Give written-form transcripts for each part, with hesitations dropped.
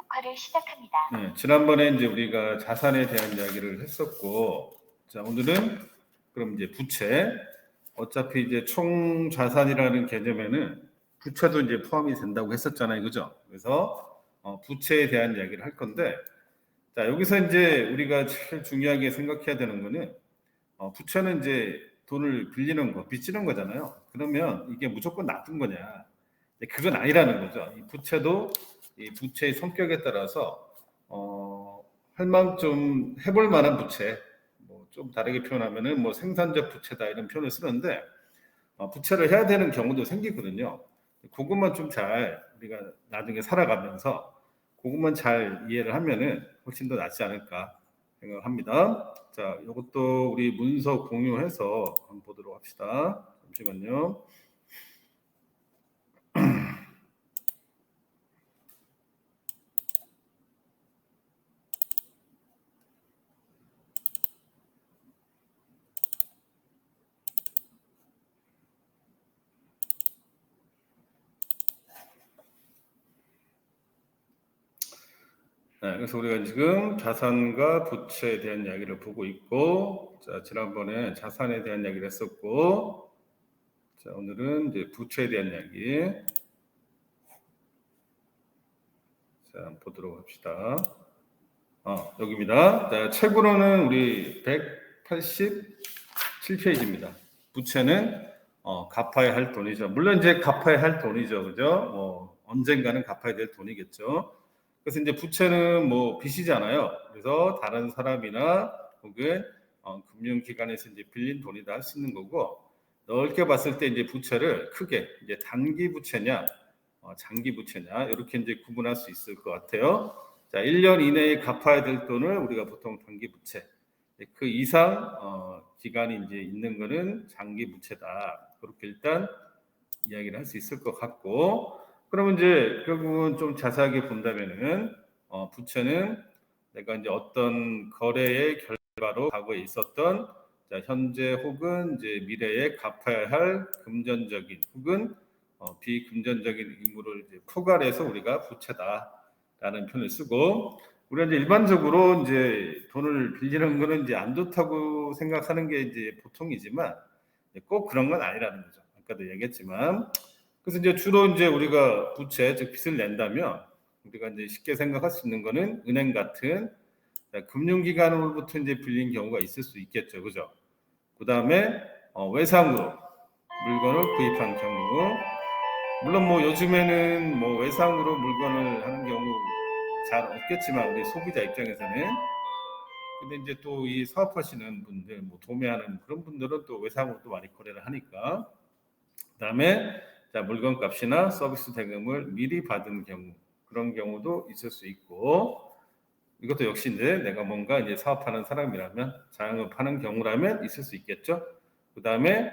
녹화를 시작합니다. 네, 지난번에 이제 우리가 자산에 대한 이야기를 했었고, 자, 오늘은 그럼 이제 부채. 어차피 이제 총 자산이라는 개념에는 부채도 이제 포함이 된다고 했었잖아요. 그죠? 그래서 부채에 대한 이야기를 할 건데, 자, 여기서 이제 우리가 제일 중요하게 생각해야 되는 거는 부채는 이제 돈을 빌리는 거, 빚지는 거잖아요. 그러면 이게 무조건 나쁜 거냐? 그건 아니라는 거죠. 이 부채도 이 부채의 성격에 따라서 할 만 좀 해볼 만한 부채, 뭐 좀 다르게 표현하면은 뭐 생산적 부채다 이런 표현을 쓰는데 부채를 해야 되는 경우도 생기거든요. 그것만 좀 잘 우리가 나중에 살아가면서 그것만 잘 이해를 하면은 훨씬 더 낫지 않을까 생각합니다. 자, 이것도 우리 문서 공유해서 한번 보도록 합시다. 잠시만요. 네, 그래서 우리가 지금 자산과 부채에 대한 이야기를 보고 있고, 자, 지난번에 자산에 대한 이야기를 했었고, 자, 오늘은 이제 부채에 대한 이야기. 자, 한번 보도록 합시다. 여기입니다. 자, 책으로는 우리 187페이지입니다. 부채는 갚아야 할 돈이죠. 물론 이제 갚아야 할 돈이죠. 그죠? 언젠가는 갚아야 될 돈이겠죠. 그래서 이제 부채는 뭐 빚이잖아요. 그래서 다른 사람이나 혹은 금융기관에서 이제 빌린 돈이다 할 수 있는 거고, 넓게 봤을 때 이제 부채를 크게 이제 단기 부채냐, 장기 부채냐 이렇게 이제 구분할 수 있을 것 같아요. 자, 1년 이내에 갚아야 될 돈을 우리가 보통 단기 부채, 그 이상 기간이 이제 있는 거는 장기 부채다. 그렇게 일단 이야기를 할 수 있을 것 같고, 그러면 이제 결국은 좀 자세하게 본다면은 부채는 내가 이제 어떤 거래의 결과로 과거에 있었던 현재 혹은 이제 미래에 갚아야 할 금전적인 혹은 비금전적인 의무를 이제 포괄해서 우리가 부채다라는 표현을 쓰고, 우리가 이제 일반적으로 이제 돈을 빌리는 거는 이제 안 좋다고 생각하는 게 이제 보통이지만 꼭 그런 건 아니라는 거죠. 아까도 얘기했지만. 그래서 이제 주로 이제 우리가 부채, 즉 빚을 낸다면 우리가 이제 쉽게 생각할 수 있는 거는 은행 같은 금융기관으로부터 이제 빌린 경우가 있을 수 있겠죠, 그죠? 그 다음에 외상으로 물건을 구입한 경우, 물론 뭐 요즘에는 뭐 외상으로 물건을 하는 경우 잘 없겠지만 우리 소비자 입장에서는, 근데 이제 또 이 사업하시는 분들, 뭐 도매하는 그런 분들은 또 외상으로 또 많이 거래를 하니까, 그다음에 자, 물건값이나 서비스 대금을 미리 받은 경우, 그런 경우도 있을 수 있고, 이것도 역시 이제 내가 뭔가 이제 사업하는 사람이라면, 자영업하는 경우라면 있을 수 있겠죠. 그다음에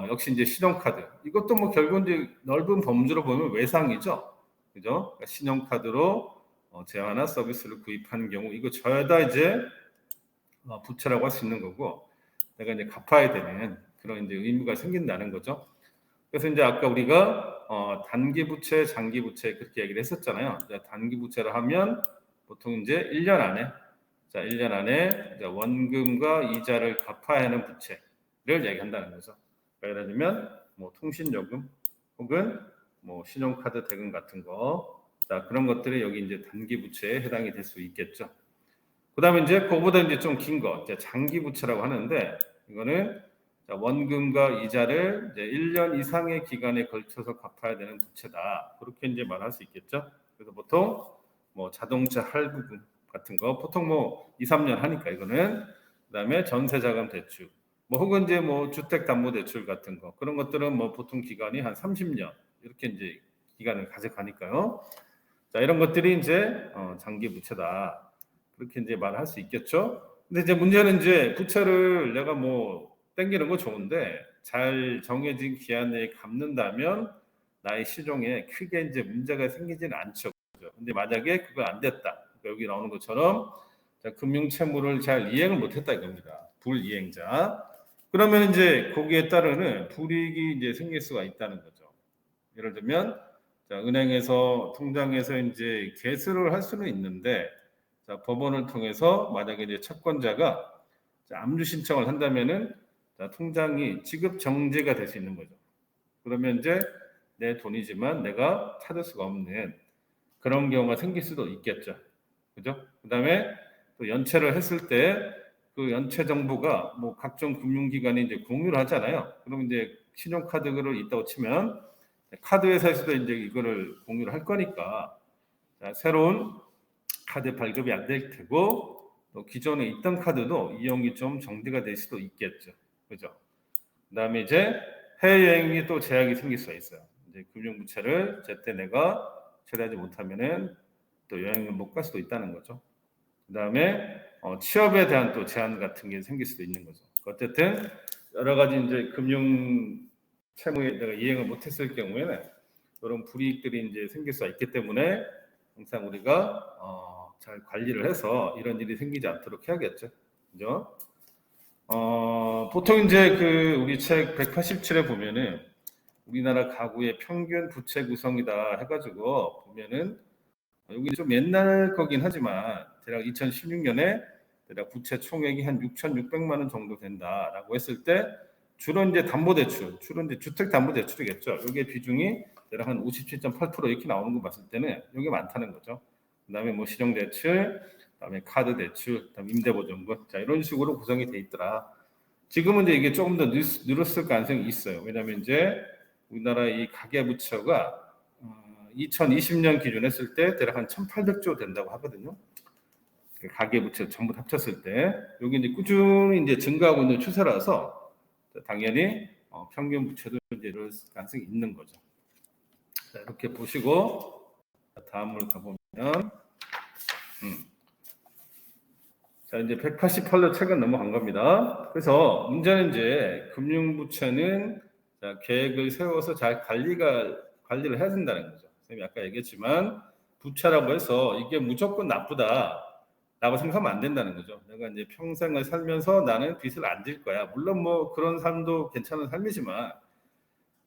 역시 이제 신용카드, 이것도 뭐 결국 이제 넓은 범주로 보면 외상이죠, 그죠? 그러니까 신용카드로 재화나 서비스를 구입하는 경우, 이거 저다 이제 부채라고 할 수 있는 거고, 내가 이제 갚아야 되는 그런 이제 의무가 생긴다는 거죠. 그래서 이제 아까 우리가 단기 부채, 장기 부채 그렇게 얘기를 했었잖아요. 단기 부채를 하면 보통 이제 1년 안에, 자, 1년 안에 이제 원금과 이자를 갚아야 하는 부채를 얘기한다는 거죠. 예를 들면 뭐 통신요금 혹은 뭐 신용카드 대금 같은 거, 자, 그런 것들이 여기 이제 단기 부채에 해당이 될 수 있겠죠. 그다음에 이제 그거보다 이제 좀 긴 거, 이제 장기 부채라고 하는데, 이거는 원금과 이자를 이제 1년 이상의 기간에 걸쳐서 갚아야 되는 부채다. 그렇게 이제 말할 수 있겠죠. 그래서 보통 뭐 자동차 할부금 같은 거 보통 뭐 2, 3년 하니까 이거는, 그다음에 전세자금 대출, 뭐 혹은 이제 뭐 주택담보대출 같은 거, 그런 것들은 뭐 보통 기간이 한 30년 이렇게 이제 기간을 가져가니까요. 자, 이런 것들이 이제 장기 부채다. 그렇게 이제 말할 수 있겠죠. 근데 이제 문제는 이제 부채를 내가 뭐 땡기는 거 좋은데 잘 정해진 기한 내에 갚는다면 나의 실용에 크게 이제 문제가 생기지는 않죠. 그죠? 근데 만약에 그거 안 됐다, 그러니까 여기 나오는 것처럼 금융 채무를 잘 이행을 못했다 이겁니다. 불이행자. 그러면 이제 거기에 따르는 불이익이 이제 생길 수가 있다는 거죠. 예를 들면 자, 은행에서 통장에서 이제 개수를 할 수는 있는데, 자, 법원을 통해서 만약에 이제 채권자가 자, 압류 신청을 한다면은 자, 통장이 지급 정지가 될 수 있는 거죠. 그러면 이제 내 돈이지만 내가 찾을 수가 없는 그런 경우가 생길 수도 있겠죠. 그죠? 그다음에 또 연체를 했을 때 그 연체 정보가 뭐 각종 금융기관이 이제 공유를 하잖아요. 그러면 이제 신용카드를 있다고 치면 카드 회사에서도 이제 이거를 공유를 할 거니까 자, 새로운 카드 발급이 안 될 테고 또 기존에 있던 카드도 이용이 좀 정지가 될 수도 있겠죠. 그죠? 그다음에 이제 해외여행이 또 제약이 생길 수가 있어요. 이제 금융부채를 제때 내가 처리하지 못하면은 또 여행을 못 갈 수도 있다는 거죠. 그다음에 취업에 대한 또 제한 같은 게 생길 수도 있는 거죠. 어쨌든 여러 가지 이제 금융 채무에 내가 이행을 못했을 경우에는 그런 불이익들이 이제 생길 수가 있기 때문에 항상 우리가 잘 관리를 해서 이런 일이 생기지 않도록 해야겠죠. 그죠? 보통 이제 그 우리 책 187에 보면은 우리나라 가구의 평균 부채 구성이다 해가지고 보면은 여기 좀 옛날 거긴 하지만 대략 2016년에 대략 부채 총액이 한 6,600만 원 정도 된다라고 했을 때 주로 이제 담보대출, 주로 이제 주택담보대출이겠죠. 여기에 비중이 대략 한 57.8% 이렇게 나오는 거 봤을 때는 여기 많다는 거죠. 그다음에 뭐 신용대출, 그다음에 카드대출, 그다음에 임대보증금, 자 이런 식으로 구성이 돼 있더라. 지금은 이제 이게 조금 더 늘었을 가능성이 있어요. 왜냐하면 이제 우리나라 이 가계부채가 2020년 기준 했을 때 대략 한 1,800조 된다고 하거든요. 가계부채 전부 합쳤을 때 여기 이제 꾸준히 이제 증가하고 있는 추세라서 당연히 평균 부채도 이제 이럴 가능성이 있는 거죠. 자, 이렇게 보시고 다음으로 가보면 자 이제 188로 책은 넘어간 겁니다. 그래서 문제는 이제 금융부채는 자, 계획을 세워서 잘 관리를 해야 된다는 거죠. 선생님이 아까 얘기했지만 부채라고 해서 이게 무조건 나쁘다라고 생각하면 안 된다는 거죠. 내가 이제 평생을 살면서 나는 빚을 안 질 거야. 물론 뭐 그런 삶도 괜찮은 삶이지만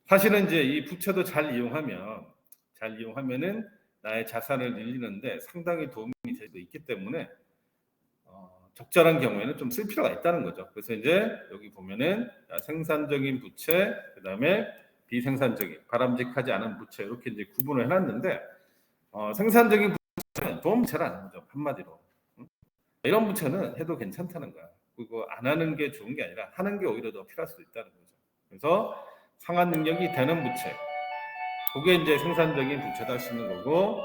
사실은 이제 이 부채도 잘 이용하면은 나의 자산을 늘리는데 상당히 도움이 될 수도 있기 때문에 적절한 경우에는 좀 쓸 필요가 있다는 거죠. 그래서 이제 여기 보면은 생산적인 부채, 그다음에 비생산적인 바람직하지 않은 부채 이렇게 이제 구분을 해놨는데 생산적인 부채는 도움 부채라는 거죠. 한마디로 이런 부채는 해도 괜찮다는 거야. 그리고 안 하는 게 좋은 게 아니라 하는 게 오히려 더 필요할 수도 있다는 거죠. 그래서 상환 능력이 되는 부채, 그게 이제 생산적인 부채다 할 수 있는 거고,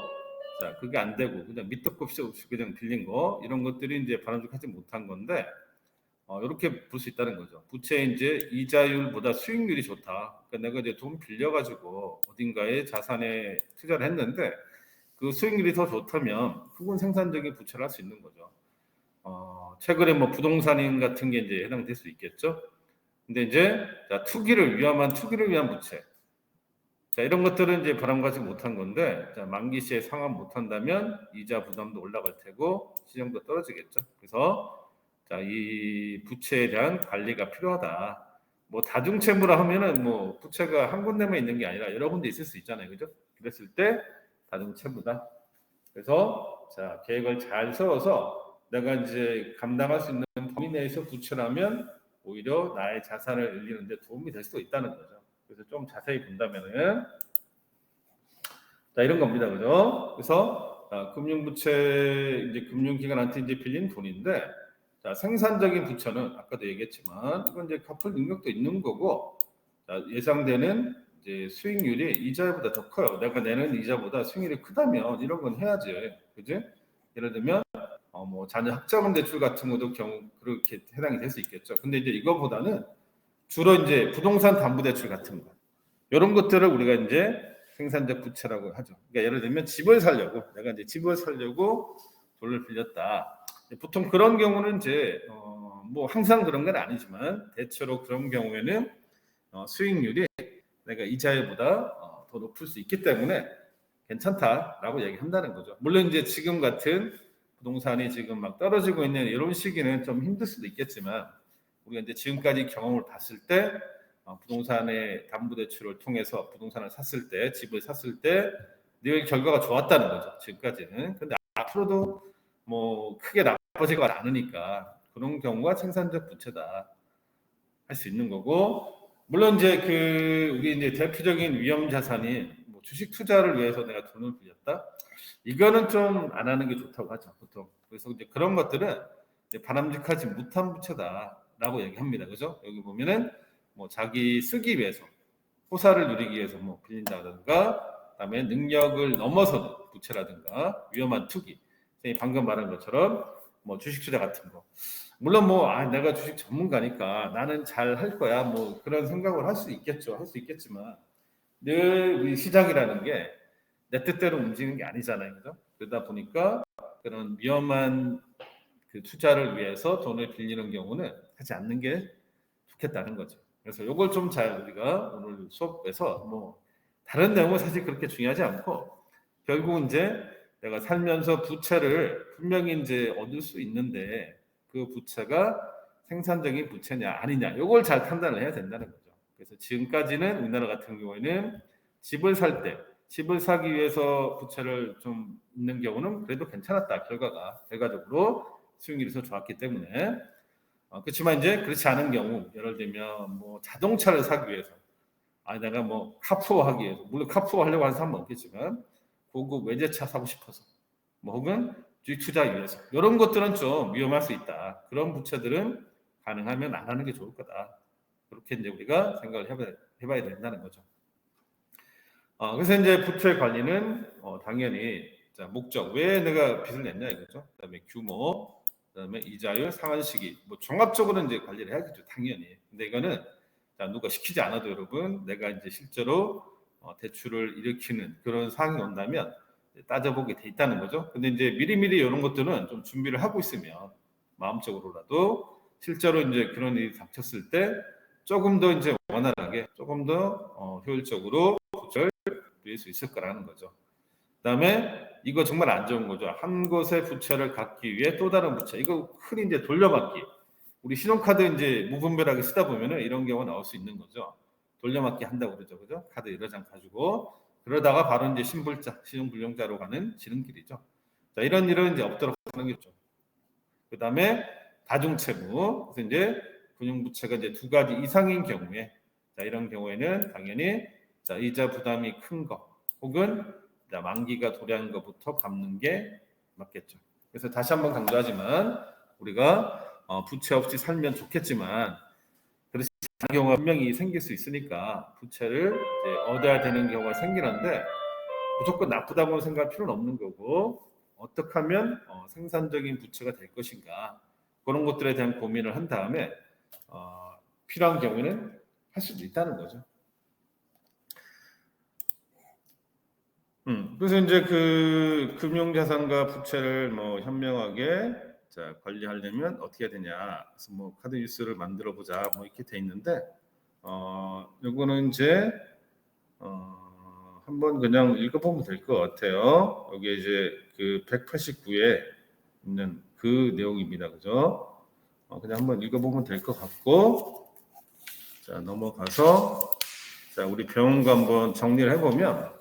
자 그게 안 되고 그냥 밑도 끝이 없이 그냥 빌린 거 이런 것들이 이제 바람직하지 못한 건데 이렇게 볼 수 있다는 거죠. 부채 이제 이자율보다 수익률이 좋다. 그러니까 내가 이제 돈 빌려가지고 어딘가에 자산에 투자를 했는데 그 수익률이 더 좋다면 그건 생산적인 부채를 할 수 있는 거죠. 최근에 뭐 부동산인 같은 게 이제 해당될 수 있겠죠. 근데 이제 자, 위험한 투기를 위한 부채. 자, 이런 것들은 이제 바람가지 못한 건데, 자, 만기 시에 상환 못한다면 이자 부담도 올라갈 테고 시정도 떨어지겠죠. 그래서 자, 이 부채에 대한 관리가 필요하다. 뭐 다중채무라 하면은 뭐 부채가 한 군데만 있는 게 아니라 여러 군데 있을 수 있잖아요, 그죠? 그랬을 때 다중채무다. 그래서 자, 계획을 잘 세워서 내가 이제 감당할 수 있는 범위 내에서 부채라면 오히려 나의 자산을 늘리는 데 도움이 될 수도 있다는 거죠. 그래서 좀 자세히 본다면은 자 이런 겁니다, 그죠? 그래서 금융부채 이제 금융기관한테 이제 빌린 돈인데 자 생산적인 부채는 아까도 얘기했지만 이건 이제 갚을 능력도 있는 거고 자, 예상되는 이제 수익률이 이자보다 더 커요. 내가 내는 이자보다 수익률이 크다면 이런 건 해야지, 그지? 예를 들면 뭐 자녀 학자금 대출 같은 것도 경우 그렇게 해당이 될 수 있겠죠. 근데 이제 이거보다는 주로 이제 부동산 담보대출 같은 거 이런 것들을 우리가 이제 생산적 부채라고 하죠. 그러니까 예를 들면 내가 이제 집을 살려고 돈을 빌렸다. 보통 그런 경우는 이제 뭐 항상 그런 건 아니지만 대체로 그런 경우에는 수익률이 내가 이자율보다 더 높을 수 있기 때문에 괜찮다라고 얘기한다는 거죠. 물론 이제 지금 같은 부동산이 지금 막 떨어지고 있는 이런 시기는 좀 힘들 수도 있겠지만 우리가 이제 지금까지 경험을 봤을 때 부동산의 담보대출을 통해서 부동산을 샀을 때, 집을 샀을 때 늘 결과가 좋았다는 거죠. 지금까지는. 근데 앞으로도 뭐 크게 나빠지가 않으니까 그런 경우가 생산적 부채다 할 수 있는 거고, 물론 이제 우리 이제 대표적인 위험 자산인 뭐 주식 투자를 위해서 내가 돈을 빌렸다, 이거는 좀 안 하는 게 좋다고 하죠, 보통. 그래서 이제 그런 것들은 이제 바람직하지 못한 부채다라고 얘기합니다. 그죠? 여기 보면은 뭐 자기 쓰기 위해서, 호사를 누리기 위해서 뭐 빌린다든가, 그다음에 능력을 넘어서는 부채라든가, 위험한 투기, 방금 말한 것처럼 뭐 주식 투자 같은 거. 물론 뭐 내가 주식 전문가니까 나는 잘 할 거야, 뭐 그런 생각을 할 수 있겠죠. 할 수 있겠지만 늘 우리 시장이라는 게 내 뜻대로 움직이는 게 아니잖아요. 그죠? 그러다 보니까 그런 위험한 그 투자를 위해서 돈을 빌리는 경우는 하지 않는 게 좋겠다는 거죠. 그래서 이걸 좀 잘 우리가 오늘 수업에서, 뭐 다른 내용은 사실 그렇게 중요하지 않고, 결국 이제 내가 살면서 부채를 분명히 이제 얻을 수 있는데 그 부채가 생산적인 부채냐 아니냐, 이걸 잘 판단을 해야 된다는 거죠. 그래서 지금까지는 우리나라 같은 경우에는 집을 살 때, 집을 사기 위해서 부채를 좀 있는 경우는 그래도 괜찮았다. 결과적으로 수익률이 더 좋았기 때문에. 그렇지만 이제 그렇지 않은 경우, 예를 들면 뭐 자동차를 사기 위해서, 내가 뭐 카푸어 하기 위해서, 물론 카푸어 하려고 하는 사람은 없겠지만 고급 외제차 사고 싶어서, 뭐 혹은 주식 투자 위해서, 이런 것들은 좀 위험할 수 있다. 그런 부채들은 가능하면 안 하는 게 좋을 거다. 그렇게 이제 우리가 생각을 해봐야 된다는 거죠. 그래서 이제 부채 관리는 당연히 목적, 왜 내가 빚을 냈냐 이거죠. 그다음에 규모, 그다음에 이자율, 상환 시기, 뭐 종합적으로 이제 관리를 해야겠죠, 당연히. 근데 이거는 누가 시키지 않아도 여러분, 내가 이제 실제로 대출을 일으키는 그런 상황이 온다면 따져보게 돼 있다는 거죠. 근데 이제 미리미리 이런 것들은 좀 준비를 하고 있으면 마음적으로라도 실제로 이제 그런 일이 닥쳤을 때 조금 더 이제 원활하게, 조금 더 효율적으로 부채를 빌릴 수 있을 거라는 거죠. 그다음에 이거 정말 안 좋은 거죠. 한 곳의 부채를 갚기 위해 또 다른 부채. 이거 흔히 이제 돌려막기. 우리 신용카드 이제 무분별하게 쓰다 보면은 이런 경우가 나올 수 있는 거죠. 돌려막기 한다고 그러죠, 그죠? 카드 여러 장 가지고 그러다가 바로 이제 신불자, 신용불량자로 가는 지름길이죠. 자, 이런 일은 이제 없도록 하는 게 좋죠. 그다음에 다중채무. 그래서 이제 금융부채가 이제 두 가지 이상인 경우에, 이런 경우에는 당연히 이자 부담이 큰 거, 혹은 만기가 도래한 것부터 갚는 게 맞겠죠. 그래서 다시 한번 강조하지만 우리가 부채 없이 살면 좋겠지만 그렇지 않은 경우가 분명히 생길 수 있으니까 부채를 이제 얻어야 되는 경우가 생기는데 무조건 나쁘다고 생각할 필요는 없는 거고, 어떻게 하면 생산적인 부채가 될 것인가, 그런 것들에 대한 고민을 한 다음에 필요한 경우에는 할 수도 있다는 거죠. 그래서 이제 그 금융자산과 부채를 뭐 현명하게 관리하려면 어떻게 해야 되냐. 그래서 뭐 카드 뉴스를 만들어 보자, 뭐 이렇게 돼 있는데, 요거는 이제 한번 그냥 읽어보면 될 것 같아요. 여기 이제 그 189에 있는 그 내용입니다, 그죠? 그냥 한번 읽어보면 될 것 같고, 자 넘어가서 우리 병원과 한번 정리를 해보면,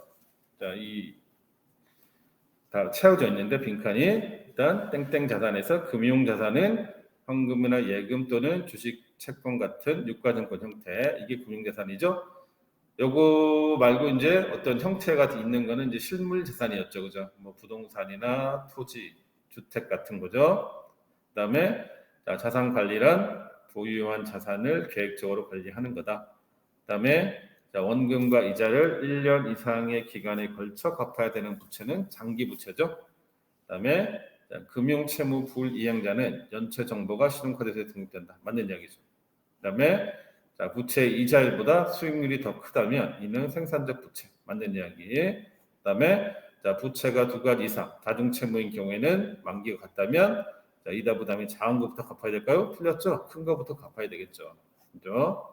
다 채워져 있는데 빈칸이, 일단 땡땡 자산에서 금융 자산은 현금이나 예금 또는 주식, 채권 같은 유가증권 형태, 이게 금융 자산이죠. 요거 말고 이제 어떤 형태가 있는 거는 이제 실물 자산이었죠, 그죠? 뭐 부동산이나 토지, 주택 같은 거죠. 그다음에 자산 관리란 보유한 자산을 계획적으로 관리하는 거다. 그다음에 원금과 이자를 1년 이상의 기간에 걸쳐 갚아야 되는 부채는 장기 부채죠. 그다음에 금융채무 불이행자는 연체 정보가 신용카드에 등록된다. 맞는 이야기죠. 그다음에 부채 이자율보다 수익률이 더 크다면 이는 생산적 부채. 맞는 이야기. 그다음에 부채가 두 가지 이상 다중채무인 경우에는 만기가 같다면 이자 부담이 작은 것부터 갚아야 될까요? 틀렸죠. 큰 것부터 갚아야 되겠죠. 그죠?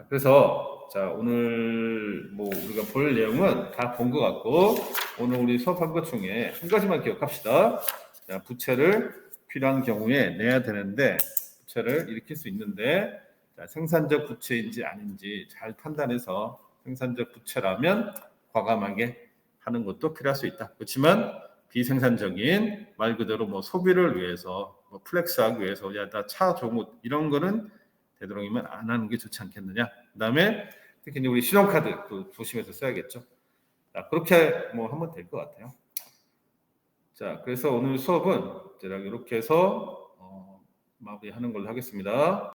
그래서 오늘 뭐 우리가 볼 내용은 다 본 것 같고, 오늘 우리 수업한 것 중에 한 가지만 기억합시다. 부채를 필요한 경우에 내야 되는데, 부채를 일으킬 수 있는데 자, 생산적 부채인지 아닌지 잘 판단해서 생산적 부채라면 과감하게 하는 것도 필요할 수 있다. 그렇지만 비생산적인 말 그대로 뭐 소비를 위해서 뭐 플렉스하기 위해서 야나차 조목 이런 거는 되도록이면 안 하는 게 좋지 않겠느냐. 그다음에 특히 이제 우리 신용카드 또 조심해서 써야겠죠. 자, 그렇게 뭐 하면 될 것 같아요. 자, 그래서 오늘 수업은 제가 이렇게 해서 마무리하는 걸로 하겠습니다.